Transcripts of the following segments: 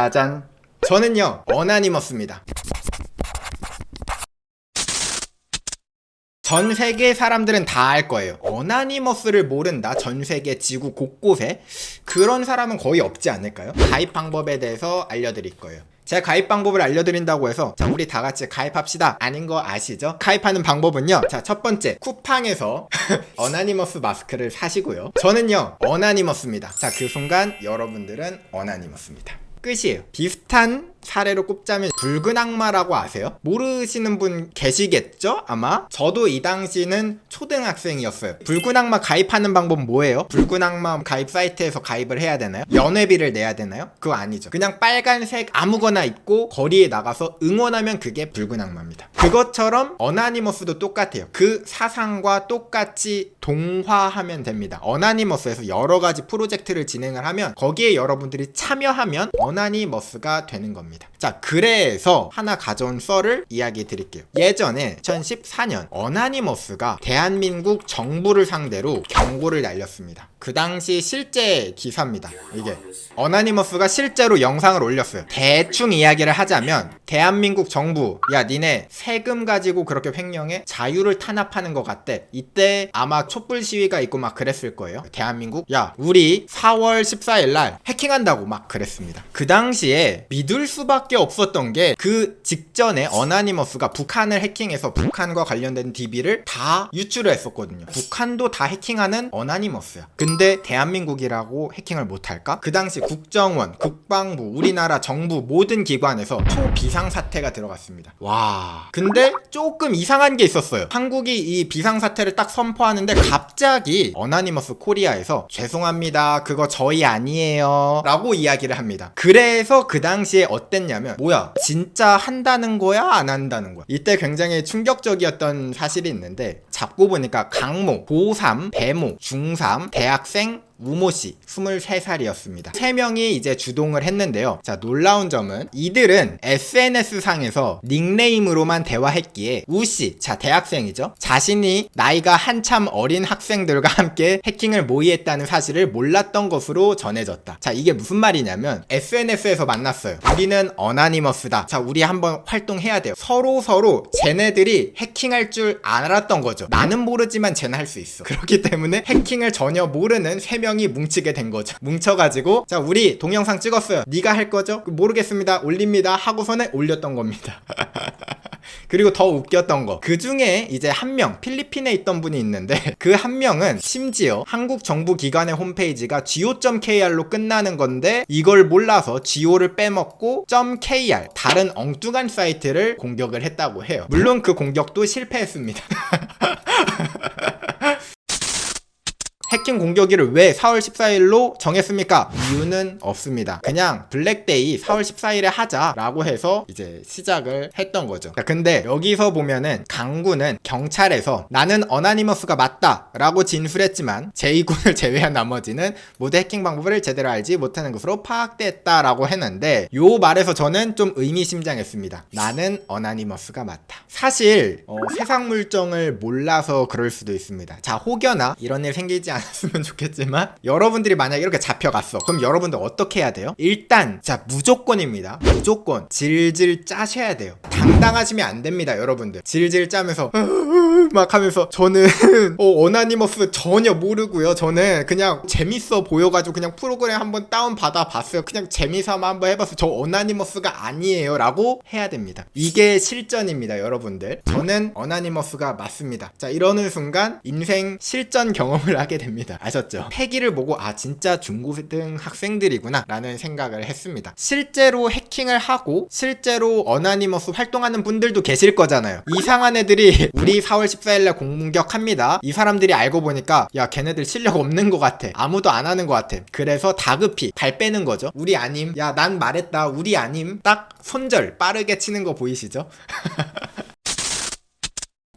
짜잔. 저는요 어나니머스입니다. 전 세계 사람들은 다 알 거예요. 어나니머스를 모른다? 전 세계 지구 곳곳에? 그런 사람은 거의 없지 않을까요? 가입 방법에 대해서 알려드릴 거예요. 제가 가입 방법을 알려드린다고 해서 자 우리 다 같이 가입합시다 아닌 거 아시죠? 가입하는 방법은요, 자 첫 번째 쿠팡에서 어나니머스 마스크를 사시고요. 저는요 어나니머스입니다. 자 그 순간 여러분들은 어나니머스입니다. 끝이에요. 비슷한 사례로 꼽자면 붉은 악마라고 아세요? 모르시는 분 계시겠죠? 아마 저도 이 당시는 초등학생이었어요. 붉은 악마 가입하는 방법은 뭐예요? 붉은 악마 가입 사이트에서 가입을 해야 되나요? 연회비를 내야 되나요? 그거 아니죠. 그냥 빨간색 아무거나 입고 거리에 나가서 응원하면 그게 붉은 악마입니다. 그것처럼 어나니머스도 똑같아요. 그 사상과 똑같이 동화하면 됩니다. 어나니머스에서 여러 가지 프로젝트를 진행을 하면 거기에 여러분들이 참여하면 어나니머스가 되는 겁니다. 자, 그래서 하나 가져온 썰을 이야기 드릴게요. 예전에 2014년 어나니머스가 대한민국 정부를 상대로 경고를 날렸습니다. 그 당시 실제 기사입니다. 이게 어나니머스가 실제로 영상을 올렸어요. 대충 이야기를 하자면 대한민국 정부, 야 니네 세금 가지고 그렇게 횡령해? 자유를 탄압하는 것 같대. 이때 아마 촛불 시위가 있고 막 그랬을 거예요. 대한민국, 야 우리 4월 14일 날 해킹한다고 막 그랬습니다. 그 당시에 믿을 수밖에 없었던 게 그 직전에 어나니머스가 북한을 해킹해서 북한과 관련된 DB를 다 유출을 했었거든요. 북한도 다 해킹하는 어나니머스야. 근데 대한민국이라고 해킹을 못할까? 그 당시 국정원, 국방부, 우리나라 정부 모든 기관에서 초비상사태가 들어갔습니다. 와. 근데 조금 이상한 게 있었어요. 한국이 이 비상사태를 딱 선포하는데 갑자기 어나니머스 코리아에서 죄송합니다. 그거 저희 아니에요. 라고 이야기를 합니다. 그래서 그 당시에 어땠냐면 뭐야? 진짜 한다는 거야? 안 한다는 거야? 이때 굉장히 충격적이었던 사실이 있는데 잡고 보니까 강모, 고3, 배모, 중3, 대학생, 우모씨 23살이었습니다. 3명이 이제 주동을 했는데요. 자, 놀라운 점은 이들은 SNS상에서 닉네임으로만 대화했기에 우씨, 자 대학생이죠, 자신이 나이가 한참 어린 학생들과 함께 해킹을 모의했다는 사실을 몰랐던 것으로 전해졌다. 자, 이게 무슨 말이냐면 SNS에서 만났어요. 우리는 어나니머스다. 자, 우리 한번 활동해야 돼요. 서로 쟤네들이 해킹할 줄 알았던 거죠. 나는 모르지만 쟤는 할 수 있어. 그렇기 때문에 해킹을 전혀 모르는 3명이 뭉치게 된 거죠. 뭉쳐가지고 자 우리 동영상 찍었어요. 네가 할 거죠? 모르겠습니다. 올립니다. 하고서는 올렸던 겁니다. 그리고 더 웃겼던 거, 그 중에 이제 한 명 필리핀에 있던 분이 있는데 그 한 명은 심지어 한국 정부 기관의 홈페이지가 go.kr로 끝나는 건데 이걸 몰라서 go를 빼먹고 .kr 다른 엉뚱한 사이트를 공격을 했다고 해요. 물론 그 공격도 실패했습니다. 해킹 공격일을 왜 4월 14일로 정했습니까? 이유는 없습니다. 그냥 블랙데이 4월 14일에 하자라고 해서 이제 시작을 했던 거죠. 자, 근데 여기서 보면은 강군은 경찰에서 나는 어나니머스가 맞다 라고 진술했지만 제2군을 제외한 나머지는 모두 해킹 방법을 제대로 알지 못하는 것으로 파악됐다라고 했는데 요 말에서 저는 좀 의미심장했습니다. 나는 어나니머스가 맞다. 사실 세상 물정을 몰라서 그럴 수도 있습니다. 자, 혹여나 이런 일 생기지 않았으면 좋겠지만 여러분들이 만약에 이렇게 잡혀갔어. 그럼 여러분들 어떻게 해야 돼요? 일단 자 무조건입니다. 무조건 질질 짜셔야 돼요. 당당하시면 안 됩니다. 여러분들 질질 짜면서 막 하면서 저는 어나니머스 전혀 모르고요. 저는 그냥 재밌어 보여가지고 그냥 프로그램 한번 다운받아 봤어요. 그냥 재미삼아 한번 해봤어요. 저 어나니머스가 아니에요 라고 해야 됩니다. 이게 실전입니다. 여러분들 저는 어나니머스가 맞습니다. 자, 이러는 순간 인생 실전 경험을 하게 됩니다. 아셨죠? 패기를 보고 아 진짜 중고등 학생들이구나 라는 생각을 했습니다. 실제로 해킹을 하고 실제로 어나니머스 활동하는 분들도 계실 거잖아요. 이상한 애들이 우리 4월 14일날 공격합니다. 이 사람들이 알고 보니까 야 걔네들 실력 없는 것 같아. 아무도 안 하는 것 같아. 그래서 다급히 발 빼는 거죠. 우리 아님. 야 난 말했다. 우리 아님. 딱 손절 빠르게 치는 거 보이시죠?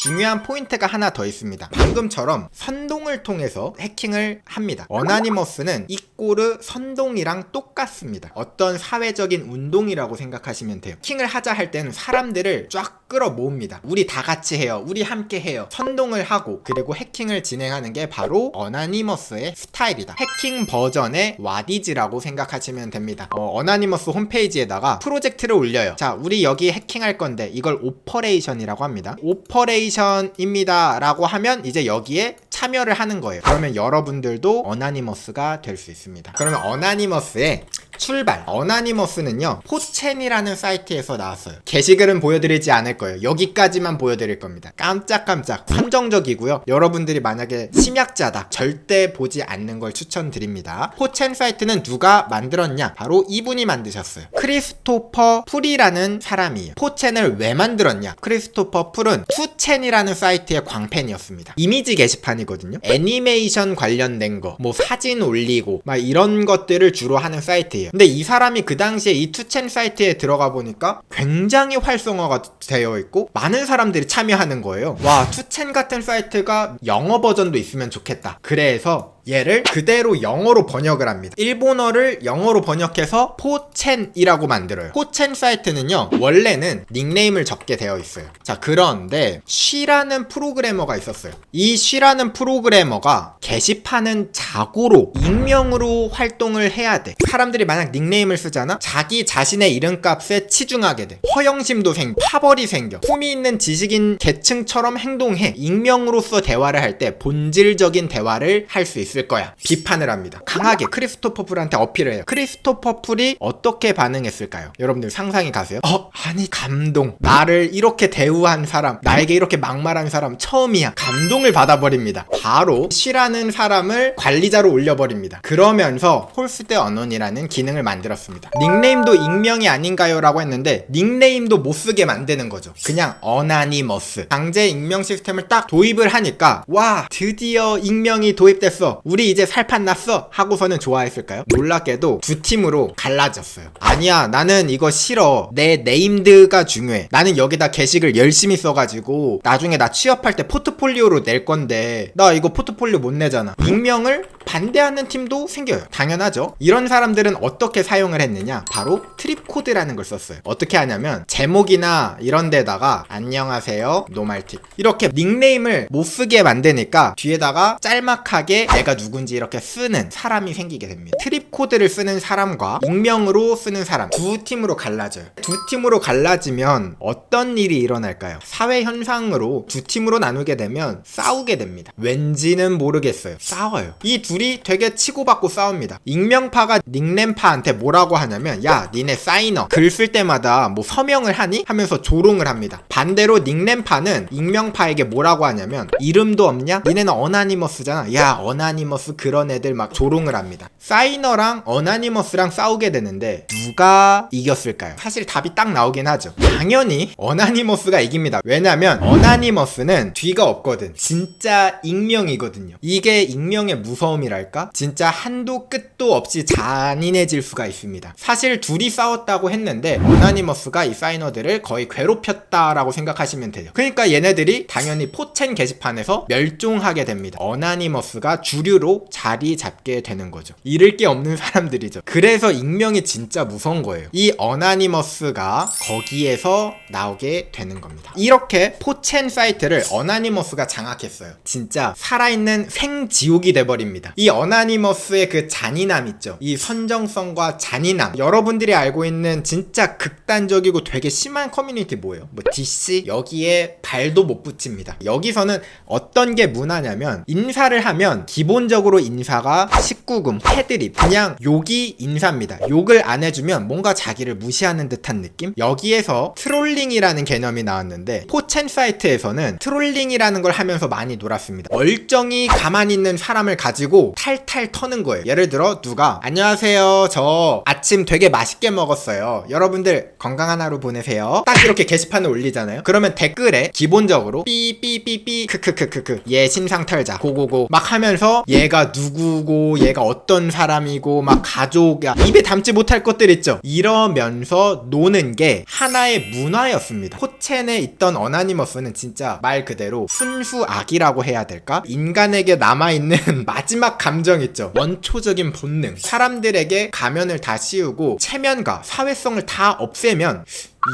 중요한 포인트가 하나 더 있습니다. 방금처럼 선동을 통해서 해킹을 합니다. 어나니머스는 이꼬르 선동이랑 똑같습니다. 어떤 사회적인 운동이라고 생각하시면 돼요. 해킹을 하자 할 때는 사람들을 쫙 끌어 모읍니다. 우리 다 같이 해요. 우리 함께 해요. 선동을 하고 그리고 해킹을 진행하는 게 바로 어나니머스의 스타일이다. 해킹 버전의 와디즈라고 생각하시면 됩니다. 어나니머스 홈페이지에다가 프로젝트를 올려요. 자, 우리 여기 해킹할 건데 이걸 오퍼레이션이라고 합니다. 오퍼레이션입니다 라고 하면 이제 여기에 참여를 하는 거예요. 그러면 여러분들도 어나니머스가 될 수 있습니다. 그러면 어나니머스의 출발. 어나니머스는요, 포첸이라는 사이트에서 나왔어요. 게시글은 보여드리지 않을 거예요. 여기까지만 보여드릴 겁니다. 깜짝깜짝 선정적이고요. 여러분들이 만약에 심약자다, 절대 보지 않는 걸 추천드립니다. 포첸 사이트는 누가 만들었냐? 바로 이분이 만드셨어요. 크리스토퍼 풀이라는 사람이에요. 포첸을 왜 만들었냐? 크리스토퍼 풀은 투첸이라는 사이트의 광팬이었습니다. 이미지 게시판이거든요. 애니메이션 관련된 거, 뭐 사진 올리고 막 이런 것들을 주로 하는 사이트예요. 근데 이 사람이 그 당시에 이 투첸 사이트에 들어가 보니까 굉장히 활성화가 되어 있고 많은 사람들이 참여하는 거예요. 와, 투첸 같은 사이트가 영어 버전도 있으면 좋겠다. 그래서 얘를 그대로 영어로 번역을 합니다. 일본어를 영어로 번역해서 포첸이라고 만들어요. 포첸 사이트는요, 원래는 닉네임을 적게 되어 있어요. 자, 그런데 쉬라는 프로그래머가 있었어요. 이 쉬라는 프로그래머가 게시판은 자고로 익명으로 활동을 해야 돼. 사람들이 만약 닉네임을 쓰잖아? 자기 자신의 이름값에 치중하게 돼. 허영심도 파벌이 생겨. 품위 있는 지식인 계층처럼 행동해. 익명으로서 대화를 할 때 본질적인 대화를 할 수 있을 거야. 비판을 합니다. 강하게 크리스토퍼 풀한테 어필을 해요. 크리스토퍼 풀이 어떻게 반응했을까요? 여러분들 상상이 가세요? 아니 감동. 나를 이렇게 대우한 사람, 나에게 이렇게 막말한 사람 처음이야. 감동을 받아버립니다. 바로 쉬라는 사람을 관리자로 올려버립니다. 그러면서 홀스드 언론이라는 기능을 만들었습니다. 닉네임도 익명이 아닌가요? 라고 했는데 닉네임도 못쓰게 만드는 거죠. 그냥 어나니머스. 강제 익명 시스템을 딱 도입을 하니까 와, 드디어 익명이 도입됐어. 우리 이제 살판 났어 하고서는 좋아했을까요? 놀랍게도 두 팀으로 갈라졌어요. 아니야, 나는 이거 싫어. 내 네임드가 중요해. 나는 여기다 게시글 열심히 써가지고 나중에 나 취업할 때 포트폴리오로 낼 건데 나 이거 포트폴리오 못 내잖아. 익명을 반대하는 팀도 생겨요. 당연하죠. 이런 사람들은 어떻게 사용을 했느냐? 바로 트립코드라는 걸 썼어요. 어떻게 하냐면 제목이나 이런 데다가 안녕하세요 노말틱 이렇게 닉네임을 못 쓰게 만드니까 뒤에다가 짤막하게 내가 누군지 이렇게 쓰는 사람이 생기게 됩니다. 트립코드를 쓰는 사람과 익명으로 쓰는 사람 두 팀으로 갈라져요. 두 팀으로 갈라지면 어떤 일이 일어날까요? 사회 현상으로 두 팀으로 나누게 되면 싸우게 됩니다. 왠지는 모르겠어요. 싸워요. 이 둘이 되게 치고받고 싸웁니다. 익명파가 닉네임파한테 뭐라고 하냐면 야, 니네 사이너 글 쓸 때마다 뭐 서명을 하니? 하면서 조롱을 합니다. 반대로 닉네임파는 익명파에게 뭐라고 하냐면 이름도 없냐? 니네는 어나니머스잖아. 야, 어나니머스 그런 애들 막 조롱을 합니다. 사이너랑 어나니머스랑 싸우게 되는데 누가 이겼을까요? 사실 답이 딱 나오긴 하죠. 당연히 어나니머스가 이깁니다. 왜냐면 어나니머스는 뒤가 없거든. 진짜 익명이거든요. 이게 익명의 무서움이랄까? 진짜 한도 끝도 없이 잔인해질 수가 있습니다. 사실 둘이 싸웠다고 했는데 어나니머스가 이 사이너들을 거의 괴롭혔다라고 생각하시면 돼요. 그러니까 얘네들이 당연히 포첸 게시판에서 멸종하게 됩니다. 어나니머스가 주류로 자리 잡게 되는 거죠. 잃을 게 없는 사람들이죠. 그래서 익명이 진짜 무서운 거예요. 이 어나니머스가 거기에서 나오게 되는 겁니다. 이렇게 포첸 사이트를 어나니머스가 장악했어요. 진짜 살아있는 생지옥이 돼버립니다. 이 어나니머스의 그 잔인함 있죠. 이 선정성과 잔인함. 여러분들이 알고 있는 진짜 극단적이고 되게 심한 커뮤니티 뭐예요? 뭐 DC? 여기에 발도 못 붙입니다. 여기서는 어떤 게 문화냐면 인사를 하면 기본적으로 인사가 19금, 패드립, 그냥 욕이 인사입니다. 욕을 안 해주면 뭔가 자기를 무시하는 듯한 느낌? 여기에서 트롤링이라는 개념이 나왔는데 포첸 사이트에서는 트롤링이라는 걸 하면서 많이 놀았습니다. 멀쩡히 가만히 있는 사람을 가지고 보고 탈탈 터는 거예요. 예를 들어 누가 안녕하세요 저 아침 되게 맛있게 먹었어요, 여러분들 건강한 하루 보내세요, 딱 이렇게 게시판을 올리잖아요. 그러면 댓글에 기본적으로 삐삐삐삐 크크크크크 얘 신상 털자 고고고 막 하면서 얘가 누구고 얘가 어떤 사람이고 막 가족이야 입에 담지 못할 것들 있죠. 이러면서 노는 게 하나의 문화였습니다. 포첸에 있던 어나니머스는 진짜 말 그대로 순수악이라고 해야 될까? 인간에게 남아있는 마지막 감정 있죠. 원초적인 본능. 사람들에게 가면을 다 씌우고 체면과 사회성을 다 없애면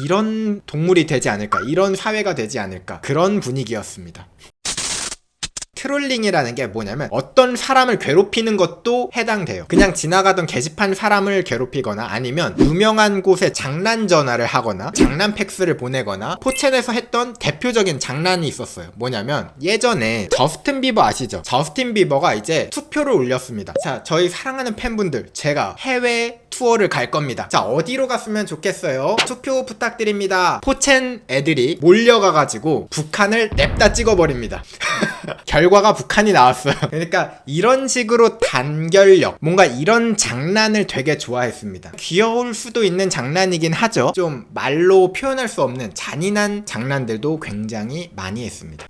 이런 동물이 되지 않을까, 이런 사회가 되지 않을까, 그런 분위기였습니다. 트롤링이라는 게 뭐냐면 어떤 사람을 괴롭히는 것도 해당돼요. 그냥 지나가던 게시판 사람을 괴롭히거나 아니면 유명한 곳에 장난 전화를 하거나 장난 팩스를 보내거나. 포첸에서 했던 대표적인 장난이 있었어요. 뭐냐면 예전에 저스틴 비버 아시죠? 저스틴 비버가 이제 투표를 올렸습니다. 자, 저희 사랑하는 팬분들, 제가 해외 투어를 갈 겁니다. 자, 어디로 갔으면 좋겠어요? 투표 부탁드립니다. 포첸 애들이 몰려가가지고 북한을 냅다 찍어버립니다. 결과가 북한이 나왔어요. 그러니까 이런 식으로 단결력, 뭔가 이런 장난을 되게 좋아했습니다. 귀여울 수도 있는 장난이긴 하죠. 좀 말로 표현할 수 없는 잔인한 장난들도 굉장히 많이 했습니다.